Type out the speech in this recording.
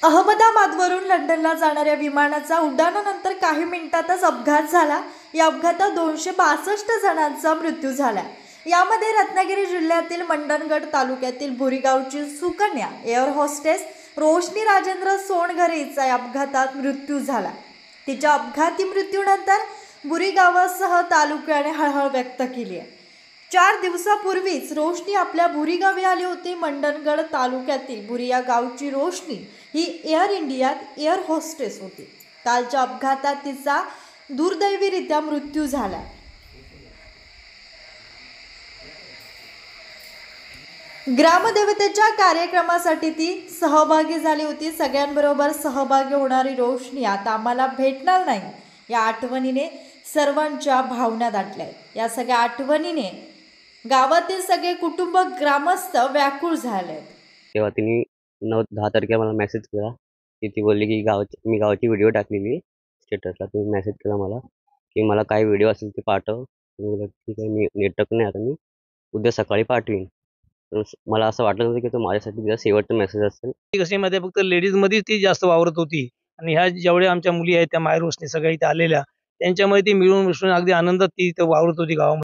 अहमदाबादवरून लंडनला जाणाऱ्या विमानाचा उड्डाणानंतर काही मिनिटातच अपघात झाला। या अपघातात 262 जणांचा मृत्यू झाला। यामध्ये रत्नागिरी जिल्ह्यातील मंडणगड तालुक्यातील बुरीगावची सुकन्या एअर होस्टेस रोशनी राजेंद्र सोनघरेचा या अपघातात मृत्यू झाला। तिच्या अपघाती मृत्यूनंतर बुरीगावासह तालुक्याने हळहळ व्यक्त केली आहे। 4 दिवसापूर्वीच रोशनी आपल्या बुरी गावी आली होती। मंडणगड तालुक्यातील बुरी या गावची रोशनी ही एअर इंडियात एअर होस्टेस होती। कालच्या अपघातात तिचा दुर्दैवीरित्या मृत्यू झाला। ग्रामदेवतेच्या कार्यक्रमासाठी ती सहभागी झाली होती। सगळ्यांबरोबर सहभागी होणारी रोशनी आता आम्हाला भेटणार नाही या आठवणीने सर्वांच्या भावना दाटल्यात। या सगळ्या आठवणीने गावातील सगळे कुटुंब ग्रामस्थ व्याकुळ झाले। तेव्हा तिने 9-10 तारखेला मला मेसेज केला की ती बोलली की मी गावाची व्हिडिओ टाकलेली स्टेटसला। तुम्ही मेसेज केला मला की मला काय व्हिडिओ असेल ते पाठव। मी बोललो ठीक आहे, मी नेटवर्क नाही आता, मी उद्या सकाळी पाठवीन। तर मला असं वाटलं नव्हतं की तो माझ्यासाठी तिचा शेवटचा मेसेज असेल। कशामध्ये फक्त लेडीजमध्ये ती जास्त वावरत होती आणि ह्या जेवढ्या आमच्या मुली आहेत त्या माय रोशनी सगळ्या इथे आलेल्या त्यांच्यामध्ये ती मिळून मिसळून अगदी आनंदात ती इथे वावरत होती गावामध्ये।